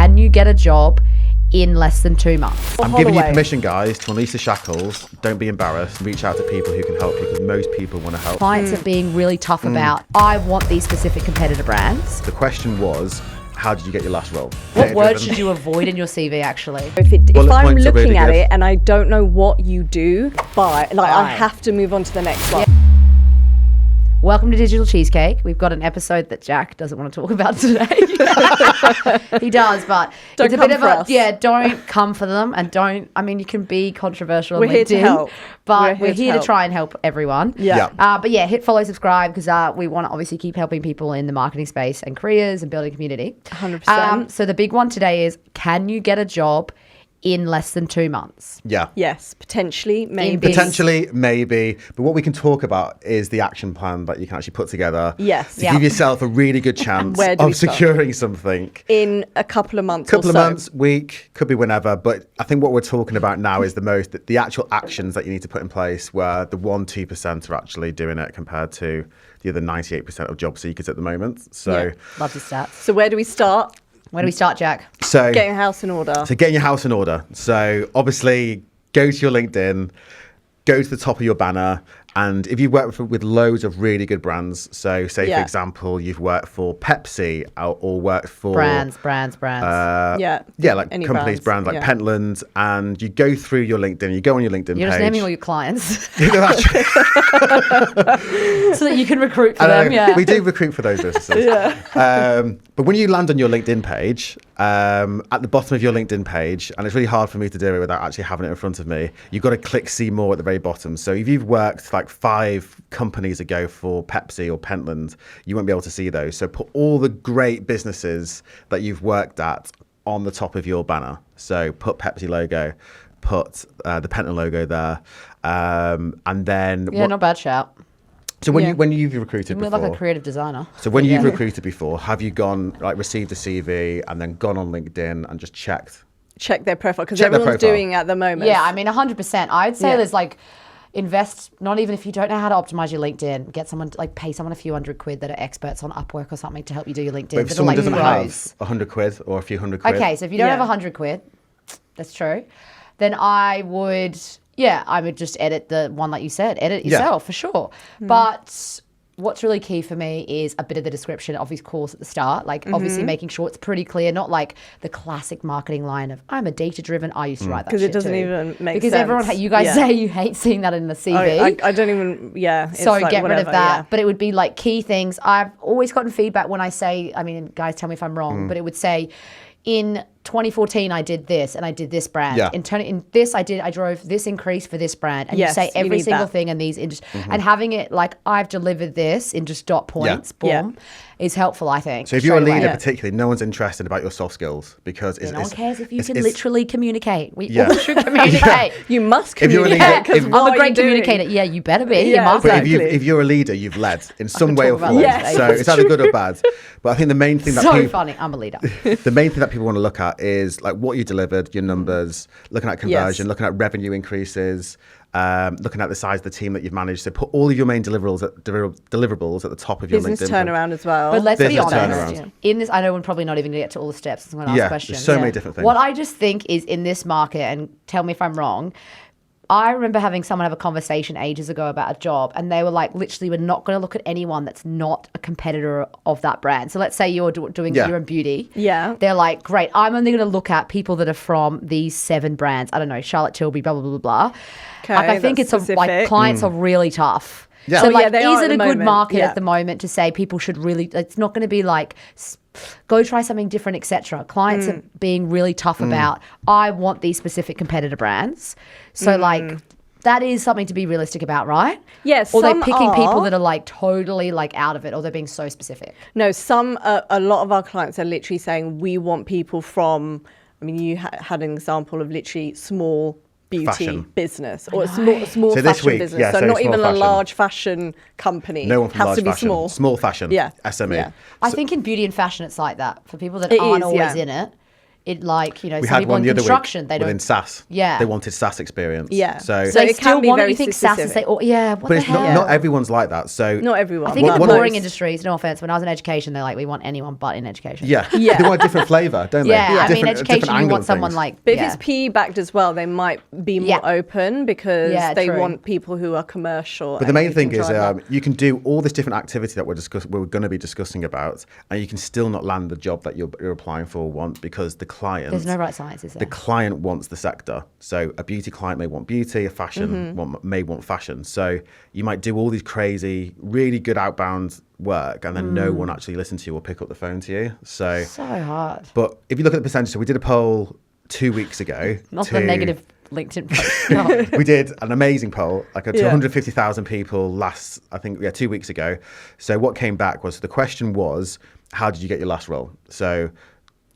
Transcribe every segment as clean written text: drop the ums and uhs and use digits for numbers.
can you get a job in less than 2 months? I'm giving you permission, guys, to unleash the shackles. Don't be embarrassed. Reach out to people who can help you, because most people want to help. Clients are being really tough about, I want these specific competitor brands. The question was, how did you get your last role? What words should you avoid in your CV, actually? If I'm looking at it and I don't know what you do, I have to move on to the next one. Yeah. Welcome to Digital Cheesecake. We've got an episode that Jack doesn't want to talk about today. He does, but don't it's a come bit of for a, us. yeah, don't come for them, and don't, I mean, you can be controversial on We're LinkedIn, here to help. but we're here to try and help everyone. Yeah. But yeah, hit follow, subscribe, because we want to obviously keep helping people in the marketing space and careers and building community. 100%. So the big one today is, can you get a job in less than 2 months? Yeah. Yes, potentially, maybe. Potentially, maybe. But what we can talk about is the action plan that you can actually put together. Yes. To give yourself a really good chance of securing something. In a couple of months months, week, could be whenever. But I think what we're talking about now is the actual actions that you need to put in place, where the 1-2% are actually doing it compared to the other 98% of job seekers at the moment. So, love the stats. So where do we start? Where do we start, Jack? So getting a house in order. So getting your house in order. So obviously go to your LinkedIn, go to the top of your banner. And if you work with loads of really good brands, so say, for example, you've worked for Pepsi or worked for... Brands. Like companies, brands like Pentland, and you go through your LinkedIn, you go on your LinkedIn page. You're just naming all your clients. So that you can recruit for them, We do recruit for those businesses. But when you land on your LinkedIn page, at the bottom of your LinkedIn page, and it's really hard for me to do it without actually having it in front of me, you've got to click see more at the very bottom. So if you've worked like 5 companies ago for Pepsi or Pentland, you won't be able to see those. So put all the great businesses that you've worked at on the top of your banner. So put Pepsi logo, put the Pentland logo there, and then... not bad shout. So when you've recruited before, like a creative designer. So when you've recruited before, have you gone received a CV and then gone on LinkedIn and just check their profile, because everyone's doing it at the moment. Yeah, I mean 100%. I'd say there's invest, not even if you don't know how to optimize your LinkedIn, get someone to pay someone a few $100 that are experts on Upwork or something to help you do your LinkedIn. But if someone doesn't have £100 or a few $100. Okay, so if you don't have £100, that's true, then I would just edit the one like you said, edit it yourself for sure. But what's really key for me is a bit of the description of his course at the start, obviously making sure it's pretty clear, not like the classic marketing line of I'm a data-driven, I used to write that shit because it doesn't even make sense. Because everyone, you guys say you hate seeing that in the CV. I don't even, So get rid of that. But it would be key things. I've always gotten feedback when I say, I mean, guys tell me if I'm wrong, but it would say, in 2014, I did this and I did this brand. Yeah. In this, I drove this increase for this brand. And you say every single thing in these, and having it I've delivered this in just dot points, boom, is helpful, I think. So if you're a leader particularly, no one's interested about your soft skills, because no one cares if you can literally communicate. We all should communicate. You must communicate. I'm a great communicator. Yeah, you better be. Yeah, you must. But if you're a leader, you've led in some way or form. So it's either good or bad. But I think the main thing that funny. I'm a leader. The main thing that people want to look at is what you delivered, your numbers, looking at conversion, looking at revenue increases, looking at the size of the team that you've managed. So put all of your main deliverables at the top of your business LinkedIn. turnaround as well. But let's be honest. Turnaround. In this, I know we're probably not even going to get to all the steps. I'm going to ask questions. There's so many different things. What I just think is in this market, and tell me if I'm wrong, I remember having someone have a conversation ages ago about a job, and they were literally, we're not going to look at anyone that's not a competitor of that brand. So let's say you're doing you're in beauty. Yeah. They're like, great, I'm only going to look at people that are from these 7 brands. I don't know, Charlotte Tilbury, blah, blah, blah, blah. Okay, I think it's clients are really tough. Yeah. So is it a good market at the moment to say people should really, it's not going to be go try something different, etc. Clients are being really tough about, I want these specific competitor brands. So that is something to be realistic about, right? Yes. Or they're picking people that are totally out of it, or they're being so specific. No, a lot of our clients are literally saying, we want people from, I mean, you had an example of literally small beauty business or a small so fashion business. So not even fashion. A large fashion company. No one from has large to be fashion. Small fashion. SME. Yeah. I think in beauty and fashion it's like that. For people that aren't always in it, it like, you know, We some had people one in the other construction, week they within don't. SaaS. Yeah. They wanted SaaS experience. Yeah. So So They it still can be want, very you think SaaS is, specific. what but the it's hell? not everyone's like that. So Not everyone. I think in the What boring I- industries, no offense, when I was in education, they're like, we want anyone but in education. yeah, Yeah. they want a different flavour, don't they? Yeah, I mean, Different- education, different you angle want of someone things. like. But if yeah. it's PE backed as well, they might be more Yeah. open because Yeah, they true. want people who are commercial. But the main thing is you can do all this different activity that we're going to be discussing about, and you can still not land the job that you're applying for or want, because the client... There's no right science, is there? The client wants the sector. So a beauty client may want beauty, a fashion may want fashion. So you might do all these crazy, really good outbound work, and then no one actually listens to you or pick up the phone to you. So hard. But if you look at the percentage, so we did a poll 2 weeks ago. Not the negative LinkedIn post. No. We did an amazing poll, like to Yeah. 150,000 people 2 weeks ago. So what came back was, the question was, how did you get your last role? So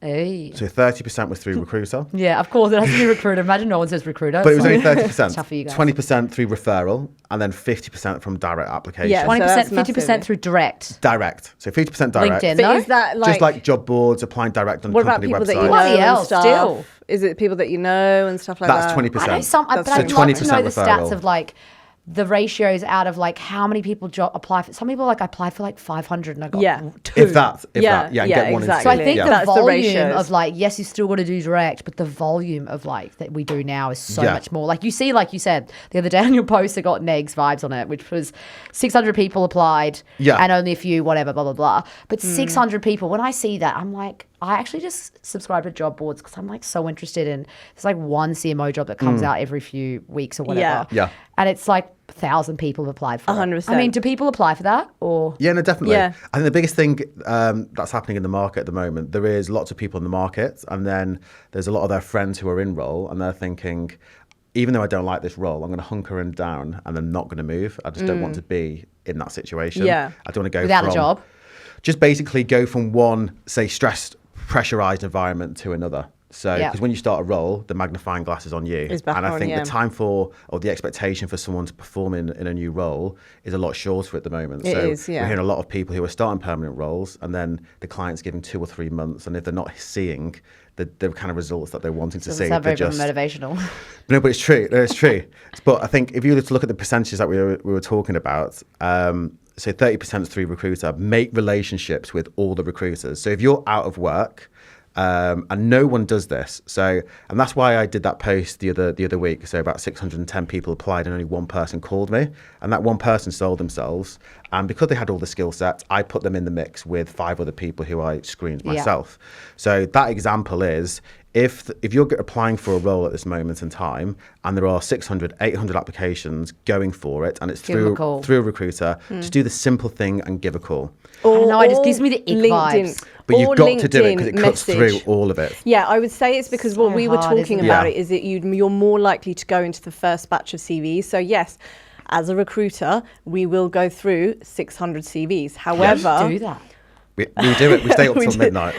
Hey. 30% was through recruiter. Yeah, of course, it has to be recruiter. Imagine no one says recruiter. But it was It's only like- 30%. Tough for you guys. 20% through referral, and then 50% from direct application. Yeah. 20%, So that's 50% massive. through direct. Direct. So 50% direct. LinkedIn. But No? is that like, Just like job boards, applying direct on what about company people that you websites. know Bloody and hell, stuff? still. Is it people that you know and stuff like That's that? 20%. I know some, but That's I'd so love to know 20% the stats referral. of like the ratios out of like how many people apply for. Some people like I applied for like 500 and I got Yeah. 2. If that, Yeah, and yeah, get one exactly. So I in. think yeah. the That's the volume ratios. of like, yes, you still got to do direct, but the volume of like that we do now is so Yeah. much more. Like you see, like you said the other day on your post, it got Negs vibes on it, which was 600 people applied, Yeah. and only a few, whatever, blah blah blah. But 600 people, when I see that, I'm like, I actually just subscribe to job boards because I'm like so interested in. There's like one CMO job that comes out every few weeks or whatever, Yeah. and it's like 1,000 people have applied for it. 100%. I mean, do people apply for that or? Yeah, no, definitely. Yeah. I think the biggest thing that's happening in the market at the moment, there is lots of people in the market, and then there's a lot of their friends who are in role, and they're thinking, even though I don't like this role, I'm going to hunker and down, and I'm not going to move. I just don't want to be in that situation. Yeah. I don't want to go Without a from, job? Just basically go from one, say, stressed, pressurized environment to another. So, Yeah. because when you start a role, the magnifying glass is on you. Is back and I on, think yeah. the time for, or the expectation for someone to perform in a new role is a lot shorter at the moment. It So is, yeah. we're hearing a lot of people who are starting permanent roles, and then the client's giving 2 or 3 months, and if they're not seeing the kind of results that they're wanting to see, Doesn't sound they're very just... motivational. No, but it's true. It's true. But I think if you were to look at the percentages that we were talking about, so 30% through recruiter, make relationships with all the recruiters. So if you're out of work, and no one does this, so, and that's why I did that post the other week. So about 610 people applied, and only one person called me, and that one person sold themselves. And because they had all the skill sets, I put them in the mix with 5 other people who I screened Yeah. myself. So that example is, if you're applying for a role at this moment in time, and there are 600, 800 applications going for it, and it's Give 'em a through call. a recruiter, just do the simple thing and give a call. I don't know, it just Or gives me the ick LinkedIn. vibes. But Or you've got to do it because it LinkedIn cuts message. through all of it. Yeah, I would say it's because what So we were hard, talking isn't about it? it is that you're more likely to go into the first batch of CVs. So yes, as a recruiter, we will go through 600 CVs. However, Do that. We do it. We stay up We till do. midnight.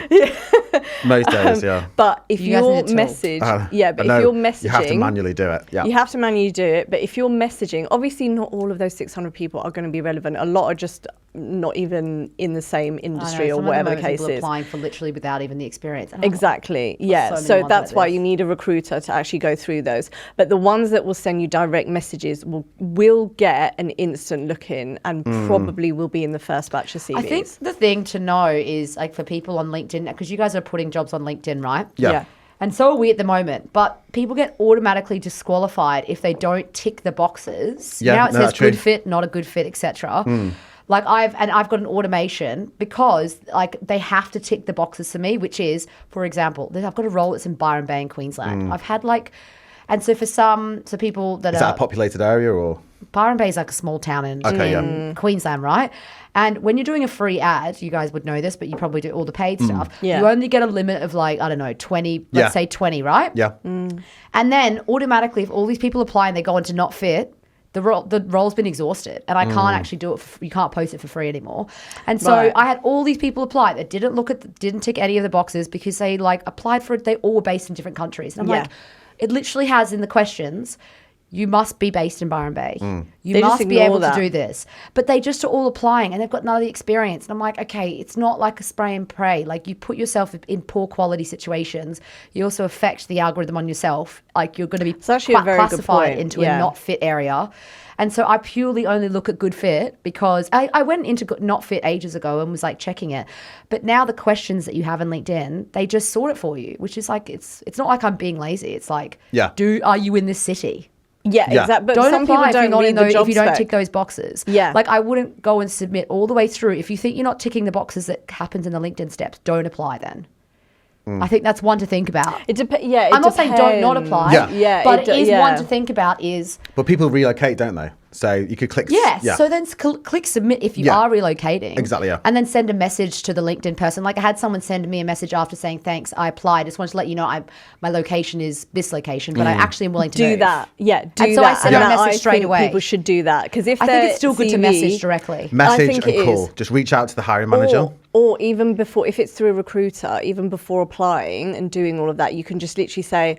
Most days, yeah. but if You guys your need a tool. message, But if no, you're messaging, you have to manually do it. Yeah. You have to manually do it, but if you're messaging, obviously not all of those 600 people are going to be relevant. A lot are just not even in the same industry or whatever the case people is. applying for literally without even the experience. And I'm like, Exactly. Yeah. so many So ones that's like why this. you need a recruiter to actually go through those. But the ones that will send you direct messages will get an instant look in and probably will be in the first batch of CVs. I think the thing to know is like for people on LinkedIn, because you guys are putting jobs on LinkedIn, right? Yeah. And so are we at the moment. But people get automatically disqualified if they don't tick the boxes. Yeah, Now it no, says that's true. good fit, not a good fit, etc. Like I've got an automation because like they have to tick the boxes for me, which is, for example, I've got a role that's in Byron Bay in Queensland. I've had like, and so for people that Is are that a populated area or? Byron Bay is like a small town in Okay, yeah. Queensland, right? And when you're doing a free ad, you guys would know this, but you probably do all the paid stuff. Yeah. You only get a limit of like, I don't know, 20, let's Yeah. say 20, right? Yeah. And then automatically, if all these people apply and they go into not fit, the role's been exhausted, and I can't actually do it. You can't post it for free anymore. And so Right. I had all these people apply that didn't tick any of the boxes because they like applied for it. They all were based in different countries, and I'm Yeah. like, it literally has in the questions, You must be based in Byron Bay. You They just must be ignore able that. to do this. But they just are all applying and they've got none of the experience. And I'm like, okay, it's not like a spray and pray. Like you put yourself in poor quality situations. You also affect the algorithm on yourself. Like you're going to be actually a very good classified point. into Yeah. a not fit area. And so I purely only look at good fit because I went into not fit ages ago and was like checking it. But now the questions that you have in LinkedIn, they just sort it for you, which is like, it's not like I'm being lazy. It's like, are you in this city? Yeah, Yeah. exactly. But Don't some apply people if you're don't not read in the those, job if you don't spec. tick those boxes. Yeah. Like I wouldn't go and submit all the way through. If you think you're not ticking the boxes that happens in the LinkedIn steps, don't apply then. I think that's one to think about. It yeah, it I'm not saying don't not apply, Yeah. Yeah, but it is yeah. one to think about is, But people relocate, don't they? So you could click. yes. Yeah. So then click submit if you Yeah. are relocating. Exactly, yeah. And then send a message to the LinkedIn person. Like I had someone send me a message after saying, thanks, I applied. Just wanted to let you know my location is this location, but I actually am willing to do move. that. Yeah, do And that. so I sent And a that message I straight think away. People should do that because if I think their it's still good to CV message directly. Message think and it call. is. Just reach out to the hiring manager. Or even before, if it's through a recruiter, even before applying and doing all of that, you can just literally say,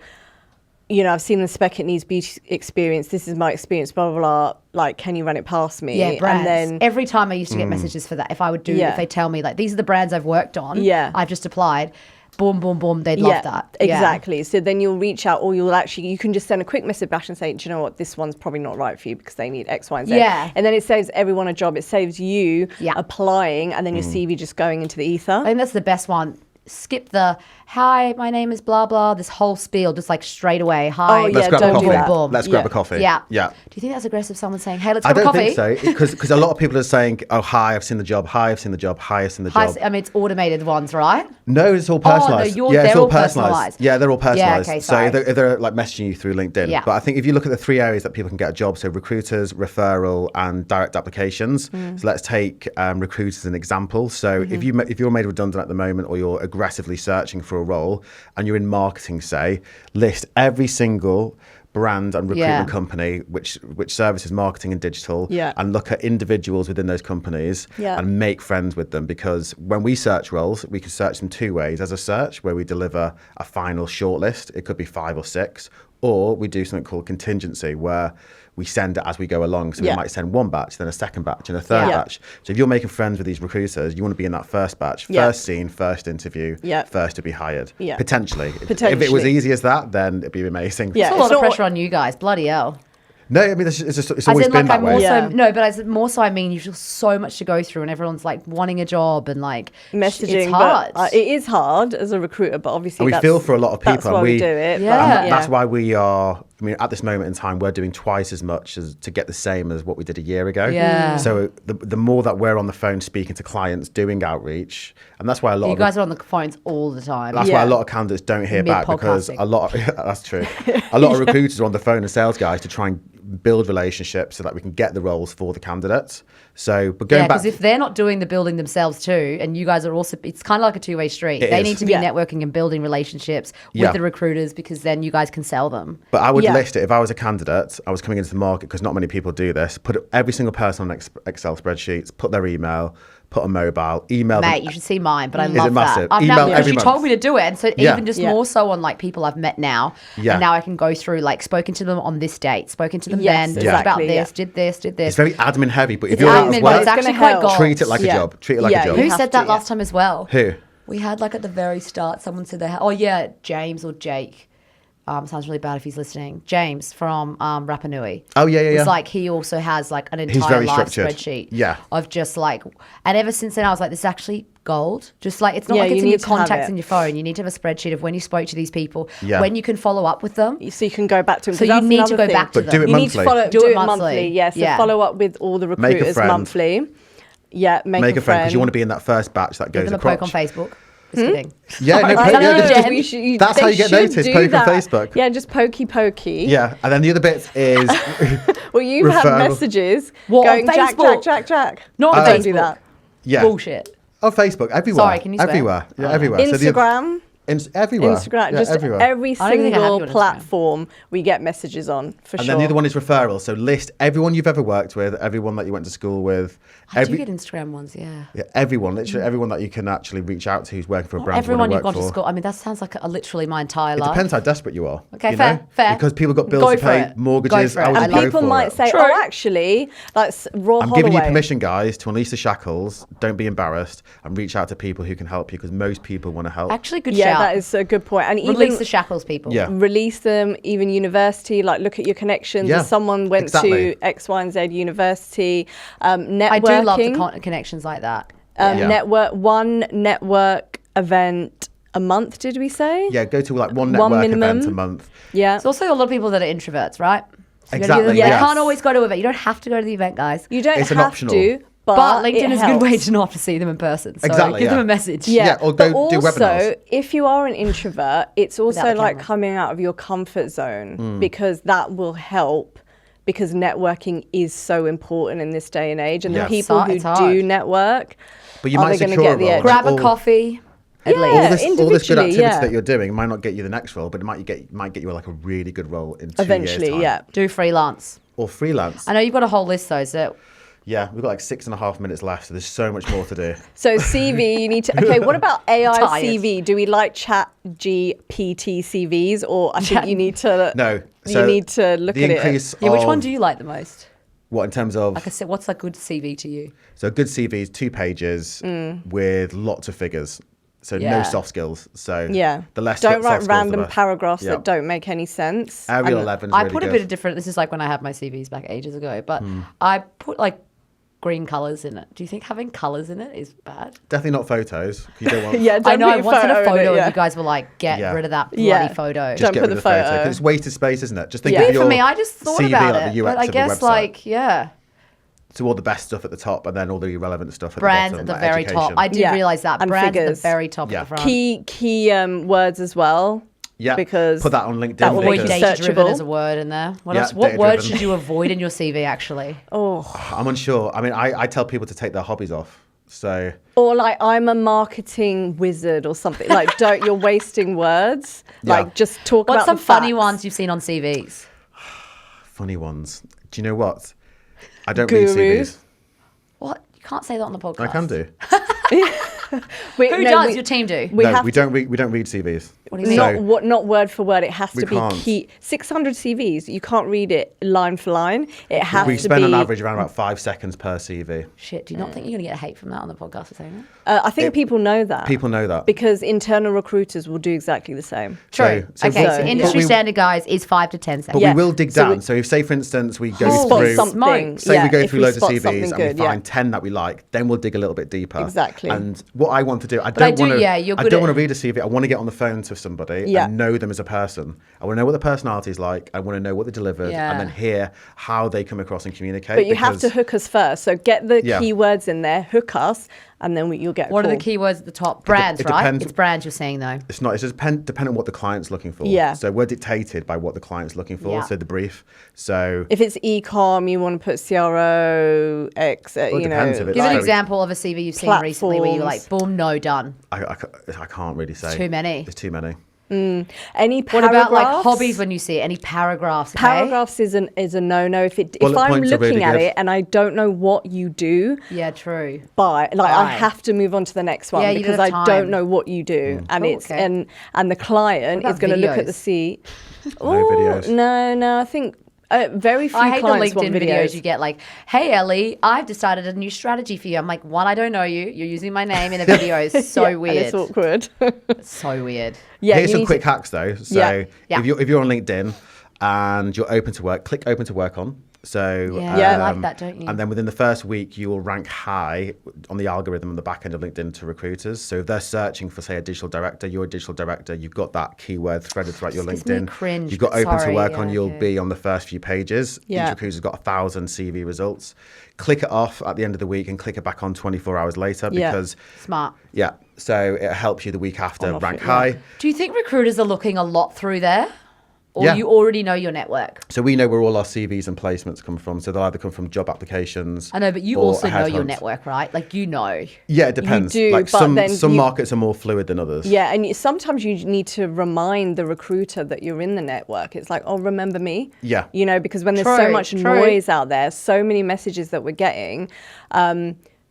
you know, I've seen the spec, it needs beauty experience. This is my experience, blah, blah, blah. Like, can you run it past me? Yeah, brands. And then, Every time I used to get messages for that, if I would do, Yeah. if they tell me like these are the brands I've worked on, Yeah. I've just applied, boom, boom, boom, they'd love that. Yeah. Exactly. So then you'll reach out, or you can just send a quick message back and say, do you know what, this one's probably not right for you because they need X, Y, and Z. Yeah. And then it saves everyone a job. It saves you Yeah. applying and then your CV just going into the ether. I think that's the best one. Skip the hi, my name is blah blah. This whole spiel, just like straight away. Hi, Oh, Let's yeah, grab a don't do coffee. that. boom. Let's grab Yeah. a coffee. Yeah. Yeah. Do you think that's aggressive? Someone saying, hey, let's I grab a don't coffee. think so because a lot of people are saying, "Oh, hi, I've seen the job. Hi, I've seen the job. Hi, I've seen the Hi, job." I mean, it's automated ones, right? No, it's all Oh, no, personalized. you're- yeah, it's they're all all personalized. personalised. Yeah, they're all personalized. okay, so sorry. if they're like messaging you through LinkedIn. Yeah. But I think if you look at the three areas that people can get a job, so recruiters, referral, and direct applications. So let's take recruiters as an example. So if you're made redundant at the moment, or you're aggressively searching for a role, and you're in marketing, say, list every single brand and recruitment company which services marketing and digital, and look at individuals within those companies and make friends with them. Because when we search roles, we can search them two ways: as a search, where we deliver a final shortlist, it could be 5 or 6, or we do something called contingency, where we send it as we go along. So we might send one batch, then a second batch, and a third batch. So if you're making friends with these recruiters, you want to be in that first batch, first seen, first interview, first to be hired. Potentially. If it was easy as that, then it'd be amazing. Yeah. It's a lot of pressure on you guys. Bloody hell. No, I mean, it's I always said, been like, that way. more so, I mean, you've just so much to go through and everyone's like wanting a job and like Messaging, it's hard. but it is hard as a recruiter, but obviously And we feel for a lot of people. That's why we do it. Yeah. That's why we are. I mean, at this moment in time, we're doing twice as much as to get the same as what we did a year ago. Yeah. So the more that we're on the phone speaking to clients, doing outreach, and that's why a lot You of guys are on the phones all the time. that's why a lot of candidates don't hear back, because Mid-podcasting. a lot of that's true. A lot of recruiters are on the phone and sales guys to try and build relationships so that we can get the roles for the candidates. So, but going back, because if they're not doing the building themselves too, and you guys are also, it's kind of like a two-way street. They is. need to be networking and building relationships with the recruiters, because then you guys can sell them. but I would list it if I was a candidate, I was coming into the market, because not many people do this. Put every single person on Excel spreadsheets, put their email, put a mobile, email Mate, them. you should see mine, but I Is love it massive? that. I've Email now, because every you month. told me to do it, and so Yeah. even just Yeah. more so on like people I've met now, Yeah. and now I can go through like spoken to them on this date, spoken to them Yes, then, talked about exactly, this, yeah. did this, did this. It's very admin heavy, but if It's you're out admin, of but work, it's actually gonna quite help. gold. treat it like a Yeah. job. Treat it like Yeah, a job. Who have said to, that last time as well? Who? We had like at the very start, someone said oh yeah, James or Jake. Sounds really bad if he's listening. James from Rapa Nui. Oh, yeah. It's like he also has like an entire very live structured. spreadsheet. Yeah. Of just like, and ever since then I was like, this is actually gold. Just like, it's not Yeah, like it's you in your need to have contacts it. in your phone. You need to have a spreadsheet of when you spoke to these people, Yeah. when you can follow up with them. So you can go back to them. So 'cause you that's need to another go thing. back to But do them. it You need to monthly. do it monthly. monthly. Yes, Yeah. follow up with all the Make a recruiters friend. monthly. Yeah, Make a friend, because you want to be in that first batch that Give goes them a across. poke on Facebook. Just kidding. Yeah, no, Sorry. poke- I don't yeah, know, just- Jen. that's how you get noticed, poke on Facebook. Yeah, just pokey. Yeah, and then the other bit is Well, you've had Referral. messages What, on going Jack. Not on Don't Facebook. do that. yeah. Bullshit. Oh, Facebook everywhere. Sorry, can you swear? Everywhere, yeah, everywhere. So Instagram. Everywhere. Instagram, Yeah, just everywhere. every I don't think I have you single on Instagram. platform we get messages on, for And sure. then the other one is referrals. So list everyone you've ever worked with, everyone that you went to school with. I do get Instagram ones, yeah. Yeah, everyone, literally everyone that you can actually reach out to who's working for a Not brand you everyone want you've to gone work to for. school. I mean, that sounds like literally my entire It life. depends how desperate you are. Okay, you fair, know? fair. Because people got bills Go to for pay, it. mortgages. Go for it. I would I and go people for might it. say, True. oh, actually, that's Raw I'm Holloway. giving you permission, guys, to unleash the shackles. Don't be embarrassed and reach out to people who can help you because most people want to help. Actually, good Yeah, shout. that is a good point. And Release even the shackles, people. Yeah. release them, even university, like look at your connections. Yeah, If someone went exactly. to X, Y, and Z university, networking. I do love the connections like that. Yeah. One network event a month, did we say? Yeah, go to like one One network minimum. event a month. Yeah. There's also a lot of people that are introverts, right? So you gotta Exactly, give them- yes. You can't always go to an event. You don't have to go to the event, guys. You don't It's an have optional. to, but, But LinkedIn it is a good way helps. to not to see them in person. So Exactly, give them yeah. a message. Yeah, or but go do also, webinars. if you are an introvert, it's also Without the like camera. coming out of your comfort zone Hmm. because that will help. Because networking is so important in this day and age, and Yeah. the people who It's hard. do network, But you are might they going to secure get the a role. edge? Grab a All- coffee. At Yeah. least. all this good individually, activity yeah. that you're doing might not get you the next role, but it might get you like a really good role in 2 eventually, years' time. yeah. Do freelance. Or freelance. I know you've got a whole list though, so Yeah, we've got like 6.5 minutes left, so there's so much more to do. So CV, you need to. Okay, what about AI Tired. CV? Do we like Chat GPT CVs, or I think you need to? No, you so need to look the at increase yeah. Which of- one do you like the most? What in terms of? Like I said, what's a good CV to you? So a good CV is 2 pages with lots of figures. So Yeah. no soft skills. So it. Yeah. the less Don't soft write skills, the random less. paragraphs Yeah. that don't make any sense. Arial And- 11 is I really put a good. bit of different. This is like when I had my CVs back ages ago, but I put like green colours in it. Do you think having colours in it is bad? Definitely not photos. You don't want. Yeah, don't I know. put I your once had a in photo, it, and yeah. you guys were like, "Get Yeah. rid of that bloody Yeah. photo." Just Don't get put rid the of the photo photo. because it's wasted space, isn't it? Just think Yeah. of Good your for me. I just thought CV, about like it, the UX but I of a guess website. like yeah, So all the best stuff at the top, and then all the irrelevant stuff at brands the at bottom. the like very top. education. I did Yeah. realize that And brands at figures. the very top Yeah. of the front. Key words as well. Yeah, because put that on LinkedIn. that will make Avoid you because data driven searchable. as a word in there. What Yeah, else? What data word driven. should you avoid in your CV actually? I'm unsure. I mean, I tell people to take their hobbies off. So Or like I'm a marketing wizard or something. Like don't you're wasting words. Yeah. Like just talk What's about some the funny facts. ones you've seen on CVs? funny ones. Do you know what? I don't Guru. read CVs. What? You can't say that on the podcast. I can do. Who does? Your team do? We no, have we don't read. We don't read CVs. What do you mean? So- not word for word. It has We to be can't. key. 600 CVs. You can't read it line for line. It has We to spend be. on average around about 5 seconds per CV. Shit, do you not think you're going to get hate from that on the podcast for saying that? I think people know that. People know that. because internal recruiters will do exactly the same. True. So okay, what- so but industry we- standard, guys, is 5 to 10 But seconds. Yeah. we will dig So down. we- So if, say, for instance, we go Spot through. something. Say yeah, we go if through we loads of spot CVs something and we good, yeah. find 10 that we like, then we'll dig a little bit deeper. Exactly. And what I want to do, I I don't do- want to. yeah, you're I good don't at- want to read a CV. I want to get on the phone to somebody Yeah. and know them as a person. I want to know what the personality is like. I want to know what they delivered, Yeah. and then hear how they come across and communicate. But you have to because- hook us first. So get the Yeah. keywords in there, hook us, and then you'll get a What are the call. keywords at the top? Brands, it right? depends- It's brands you're saying, though. It's not. It's just depending on what the client's looking for. Yeah. So we're dictated by what the client's looking for. Yeah. So the brief. So If it's e-com, you want to put CRO, X, it you know. depends if it's Give an very- example of a CV you've seen recently where you're like, Platforms. boom, no, done. I can't really say. Too many. It's too many. Any What paragraphs? about like hobbies when you see it? Any paragraphs? Okay? Paragraphs is a no-no. If Bullet I'm points are looking really at good. it and I don't know what you do, Yeah, true. I Right. have to move on to the next one Yeah, you don't because have I time. don't know what you do, and Cool, it's okay. and the client What is going to look at about the videos? seat. No videos. No. I think very few I hate the clients LinkedIn want videos you get like, hey, Ellie, I've decided a new strategy for you. I'm like, one, I don't know you. You're using my name in a video. It's so Yeah, weird. And it's awkward. It's so weird. Yeah, Here's you some need quick to- hacks though. So Yeah. Yeah. if you're on LinkedIn and you're open to work, click open to work on. So Yeah, you like that, don't you? And then within the first week, you will rank high on the algorithm on the back end of LinkedIn to recruiters. So if they're searching for, say, a digital director, you're a digital director, you've got that keyword threaded throughout your This gives me LinkedIn. cringe, You've got but open sorry, to work yeah, on, you'll okay. be on the first few pages. Yeah. Each recruiter's got 1,000 CV results. Click it off at the end of the week and click it back on 24 hours later Yeah. because, Smart. yeah, so it helps you the week after On off rank it, yeah. high. Do you think recruiters are looking a lot through there? Or you already know your network? So we know where all our CVs and placements come from. So they'll either come from job applications. I know, but you or also a know your headhunt. network, right? Like, you know. Yeah, it depends. do, like but then some you- markets are more fluid than others. Yeah, and sometimes you need to remind the recruiter that you're in the network. It's like, oh, remember me? Yeah. You know, because when there's so True, much true. noise out there, so many messages that we're getting,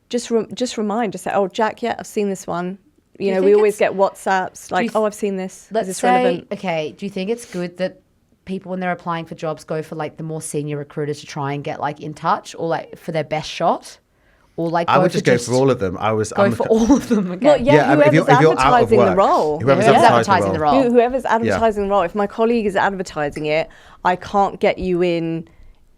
just remind, just say, oh, Jack, yeah, I've seen this one. You know, think we always it's- get WhatsApps like, oh, I've seen this. Let's Is this say, relevant? okay, do you think it's good that people, when they're applying for jobs, go for like the more senior recruiters to try and get like in touch, or like for their best shot? Or like I would just go for all of them. Go for all of them again. Well, yeah, I mean, whoever's if you're out of advertising the work, role. whoever's Whoever's advertising advertising the role. Whoever's advertising the role. If my colleague is advertising it, I can't get you in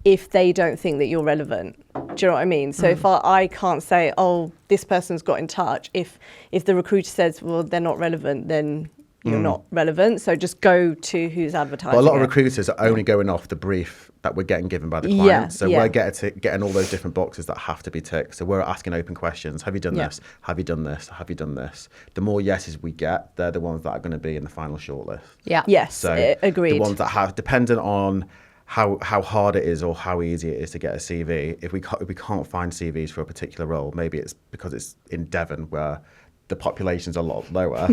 if they don't think that you're relevant. Do you know what I mean? So if I can't say, oh, this person's got in touch, if the recruiter says, well, they're not relevant, then you're not relevant. So just go to who's advertising. But a lot of it. recruiters are only going off the brief that we're getting given by the client. Yeah, So we're getting all those different boxes that have to be ticked. So we're asking open questions. Have you done Yeah. this? Have you done this? Have you done this? The more yeses we get, they're the ones that are going to be in the final shortlist. Yeah. Yes, So agreed. the ones that have, dependent on how hard it is or how easy it is to get a CV, if we can't find CVs for a particular role, maybe it's because it's in Devon where the population's a lot lower,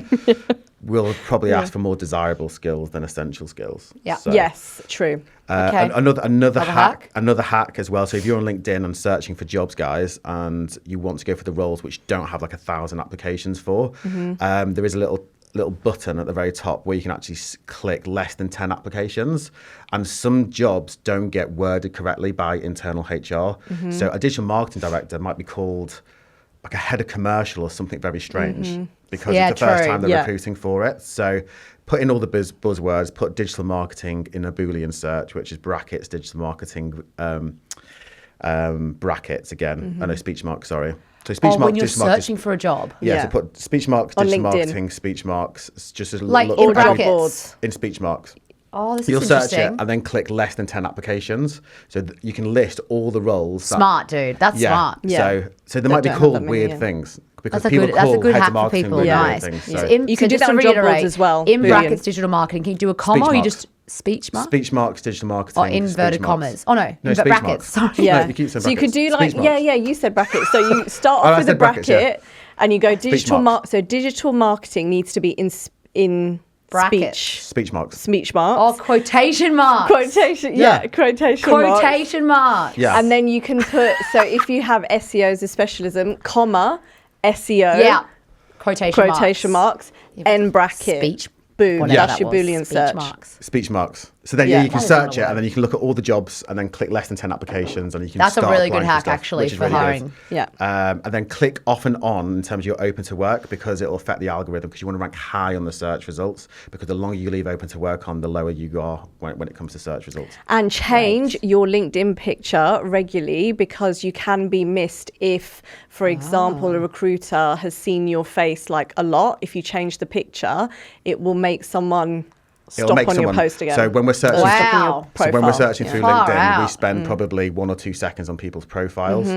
we'll probably ask for more desirable skills than essential skills. Yeah. So, Yes, true. Okay. Another hack? another hack as well. So if you're on LinkedIn and searching for jobs, guys, and you want to go for the roles which don't have like 1,000 applications for, there is a little button at the very top where you can actually click less than 10 applications, and some jobs don't get worded correctly by internal HR. So a digital marketing director might be called like a head of commercial or something very strange because Yeah, it's the first true. time they're Yeah. recruiting for it. So put in all the buzzwords, put digital marketing in a Boolean search, which is brackets, digital marketing brackets again. I know speech marks, sorry. So speech When marks, you're digital marketing. searching for a job. Yeah, Yeah. so put speech marks, On digital LinkedIn. marketing, speech marks. It's just a Like little in Or job brackets. boards. in speech marks. Oh, this You'll is search it interesting. and then click less than 10 applications. So you can list all the roles. Smart, dude. That's Yeah. smart. Yeah. So they might be don't have called that many, weird yeah. things because That's a people good, call that's a good heads hack of for marketing people. weird Nice. things. So So You can do just that to on job boards reiterate, as well. In Boolean. brackets, digital marketing. Can you do a comma or you marks. just speech mark? speech marks, digital marketing. Or inverted speech marks. commas. Oh, no. No, Inver- speech brackets. marks. Sorry. Yeah. No, you keep saying So you could brackets. do like, Speech marks. you said brackets. So you start Oh, I off with a said brackets, bracket yeah. and you go digital marks. So digital marketing needs to be in Brackets. Speech marks. speech Oh, marks. quotation marks. Quotation, Yeah. quotation marks. Quotation marks. Yeah. And then you can put, so if you have SEO as a specialism, comma, SEO, Yeah. Quotation marks, end bracket. Speech. Boom. Whatever That's that your was. Boolean Speech search. marks. Speech marks. So then Yeah. you can That is search not a it and then you can look at all the jobs and then click less than 10 applications and you can That's a start really good applying for hack, stuff, actually, which is for really good. hiring. Yeah. And then click off and on in terms of your open to work because it will affect the algorithm because you want to rank high on the search results because the longer you leave open to work on, the lower you are when it comes to search results. And change your LinkedIn picture regularly because you can be missed if, for example, a recruiter has seen your face like a lot. If you change the picture, it will make someone It'll stop make on your someone- post again. So when we're searching, Or stop on your Wow. so when we're profile. searching Yeah. through Far LinkedIn, we out. spend probably 1 or 2 seconds on people's profiles.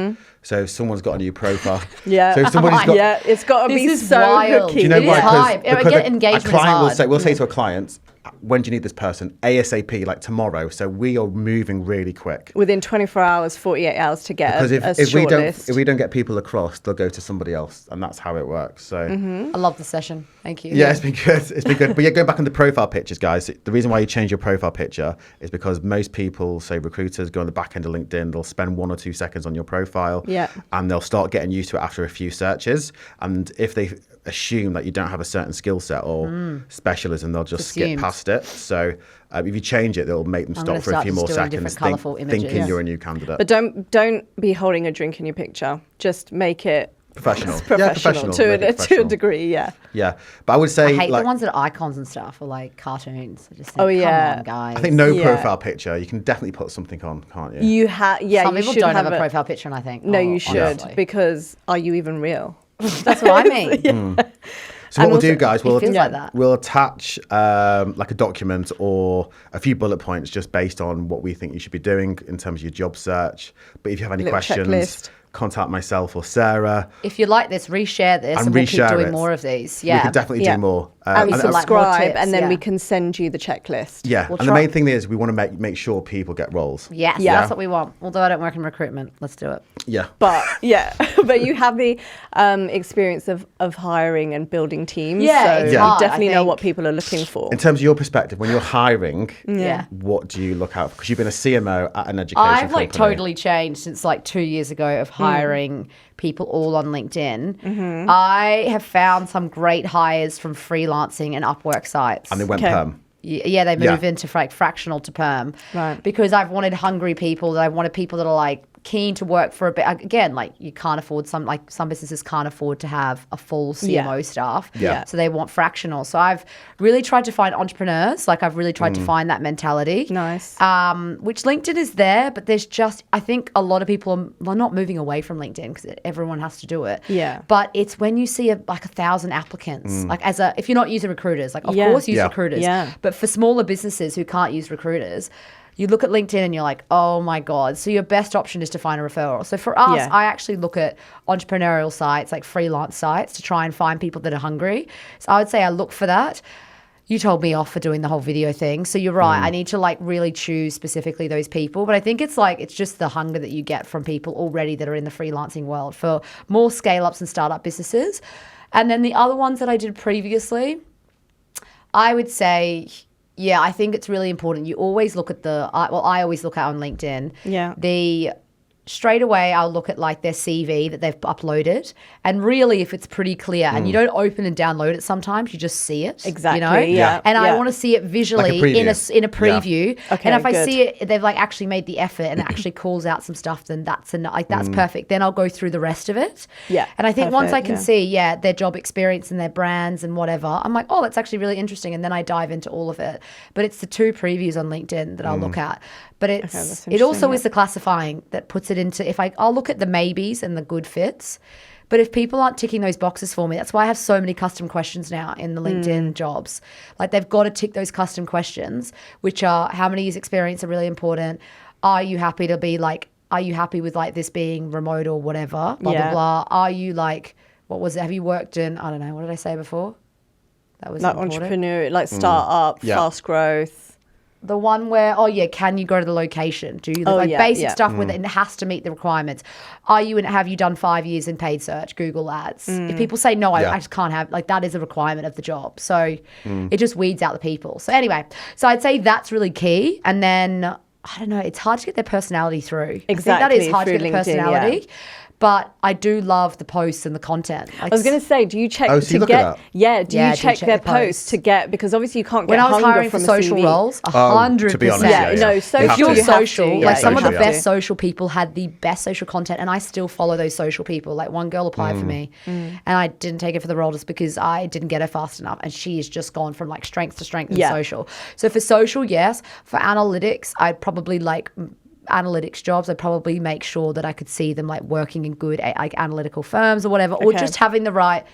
So if someone's got a new profile, Yeah. So if somebody's got, Yeah, it's got to This be is so wild. hooky. do you know It is why? hype. Get engagement a is client will hard. say, we'll say to a client, when do you need this person? ASAP, like tomorrow. So we are moving really quick. Within 24 hours, 48 hours to get Because a if shortlist. we don't get people across, they'll go to somebody else, and that's how it works. So I love the session. Thank you. yeah, it's been good. It's been good. But yeah, going back on the profile pictures, guys. The reason why you change your profile picture is because most people, say recruiters, go on the back end of LinkedIn. They'll spend 1 or 2 seconds on your profile, Yeah. and they'll start getting used to it after a few searches. And if they assume that you don't have a certain skill set or specialism, they'll just skip Assumed. past it. So if you change it, it'll make them I'm stop gonna for a start few just more doing seconds, different colourful images. thinking Yeah. you're a new candidate. But don't be holding a drink in your picture. Just make it Professional. Yeah, professional, professional. Make it to a professional. degree. Yeah. Yeah, but I would say I hate like, the ones that are icons and stuff or like cartoons. I just think, Oh, yeah. come on, guys. I think no Yeah. profile picture. You can definitely put something on, can't you? You have. Yeah. Some you people should don't have a it. profile picture, and I think, No, oh, you should honestly. because are you even real? That's what I mean. So what And we'll do, also- guys, It we'll feels like that. we'll attach like a document or a few bullet points just based on what we think you should be doing in terms of your job search. But if you have any Little questions, checklist. contact myself or Sarah. If you like this, reshare this, And and we'll keep reshare doing it. more of these. We Yeah. could definitely Yeah. do more. And Like more subscribe, tips, and then yeah. we can send you the checklist. Yeah, We'll and the try- main thing is we want to make sure people get roles. Yes, Yeah. that's what we want. Although I don't work in recruitment, let's do it. Yeah. But yeah, but you have the experience of hiring and building teams. Yeah, so it's you hard, I definitely know what think. people are looking for. In terms of your perspective, when you're hiring, Yeah. what do you look out for? Because you've been a CMO at an education I've like company. totally changed since like 2 years ago of hiring people all on LinkedIn. I have found some great hires from freelancing and Upwork sites. And they went Okay. perm. Yeah, they move Yeah. into like fractional to perm. Right. Because I've wanted hungry people. I wanted people that are like keen to work for a bit. Again, like you can't afford some businesses can't afford to have a full CMO staff. Yeah. So they want fractional. So I've really tried to find entrepreneurs. Like I've really tried to find that mentality. Nice. Which LinkedIn is there, but there's just, I think a lot of people are not moving away from LinkedIn because everyone has to do it. Yeah. But it's when you see like 1,000 applicants, like if you're not using recruiters, like of Yeah. course use Yeah. recruiters. Yeah. But for smaller businesses who can't use recruiters, you look at LinkedIn and you're like, oh my God. So your best option is to find a referral. So for us, Yeah. I actually look at entrepreneurial sites, like freelance sites, to try and find people that are hungry. So I would say I look for that. You told me off for doing the whole video thing. So you're right. I need to like really choose specifically those people. But I think it's just the hunger that you get from people already that are in the freelancing world for more scale ups and startup businesses. And then the other ones that I did previously, I would say, yeah, I think it's really important. You always look at I always look at on LinkedIn. Yeah. Straight away, I'll look at like their CV that they've uploaded. And really, if it's pretty clear and you don't open and download it sometimes, you just see it. Exactly, You know? yeah, And I yeah. want to see it visually Like a in a preview. preview. Okay, and if I good. see it, they've like actually made the effort and it actually calls out some stuff, then that's perfect. Then I'll go through the rest of it. Yeah, And I think once I perfect, can yeah. see, their job experience and their brands and whatever, I'm like, oh, that's actually really interesting. And then I dive into all of it. But it's the 2 previews on LinkedIn that I'll look at. But that's it also interesting, is the classifying that puts it into, I'll look at the maybes and the good fits. But if people aren't ticking those boxes for me, that's why I have so many custom questions now in the LinkedIn jobs. Like they've got to tick those custom questions, which are how many years experience are really important. Are you happy with like this being remote or whatever? Blah, Yeah. blah, blah. Are you like, what was it? Have you worked in, I don't know, what did I say before? That was Like important. entrepreneur, like startup, Yeah. fast growth. The one where, can you go to the location? Do you Oh, yeah, basic yeah. stuff with it has to meet the requirements? Have you done 5 years in paid search, Google ads? If people say no, Yeah. I just can't have, like that is a requirement of the job. So it just weeds out the people. So anyway, I'd say that's really key. And then, I don't know, it's hard to get their personality through. I think that is Exactly, hard to through get the LinkedIn, yeah. personality. But I do love the posts and the content. I was going to say, do you check Oh, so you to look at get? that? Yeah, do Yeah, I you do check check their the posts. posts to get, because obviously you can't get when I was hunger hiring for from a social CV. roles, to 100%. be honest, Yeah, no, social, If you're you have to, social, yeah, like some of the social, best yeah. social people had the best social content, and I still follow those social people. Like one girl applied for me, and I didn't take it for the role just because I didn't get her fast enough, and she has just gone from like strength to strength in Yeah. social. So for social, yes. For analytics, I'd probably analytics jobs, I'd probably make sure that I could see them like working in good like analytical firms or whatever, or Okay. just having the right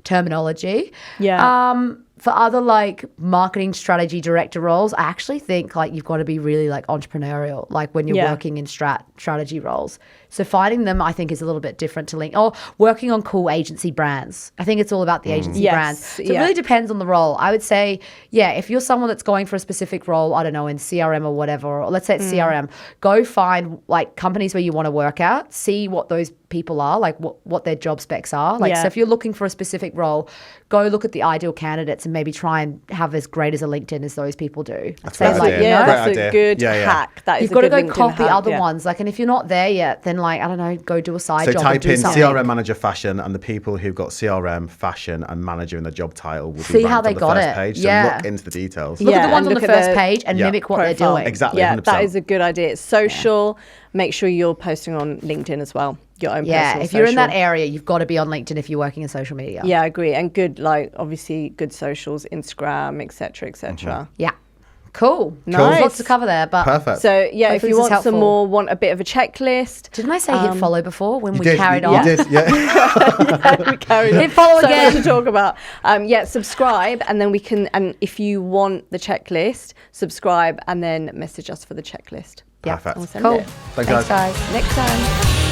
terminology. Yeah. For other like marketing strategy director roles, I actually think like you've got to be really like entrepreneurial, like when you're Yeah. working in strategy roles. So finding them, I think, is a little bit different to link. Or working on cool agency brands. I think it's all about the agency Yes, brands. So yeah. it really depends on the role. I would say, if you're someone that's going for a specific role, I don't know, in CRM or whatever, or let's say it's CRM, go find like companies where you want to work at, see what those people are, like what their job specs are. Like, Yeah. so if you're looking for a specific role, go look at the ideal candidates and maybe try and have as great as a LinkedIn as those people do. That's Say, a great like, idea. you know, Great that's idea. a good Yeah, yeah. hack. That is you've a got to good go LinkedIn copy hack, other yeah. ones. Like, and if you're not there yet, then like, I don't know, go do a side So job. type and do in something. CRM manager fashion, and the people who've got CRM fashion and manager in the job title will be See how ranked they on the got first it. page. Yeah. So look into the details. Look at Yeah, the ones and on the look at first their page and Yeah. mimic what they're profile. doing. Exactly. Yeah, 100%. that is a good idea. It's social. Make sure you're posting on LinkedIn as well. Your own Yeah, personal if you're in that social. area, you've got to be on LinkedIn if you're working in social media. Yeah, I agree. And good, like obviously good socials, Instagram, etc., etc. Yeah. Cool. Nice. There's lots to cover there, but Perfect. So yeah, Hopefully if this you is want some helpful. more, want a bit of a checklist, didn't I say hit follow before when You we did. carried you, on? You did. Yeah. we carried Hit follow so again. much to talk about. Yeah, subscribe, and then we can. And if you want the checklist, subscribe, and then message us for the checklist. Yeah. Perfect. We'll send Cool. it. Thanks, Thanks, guys. guys. Next time.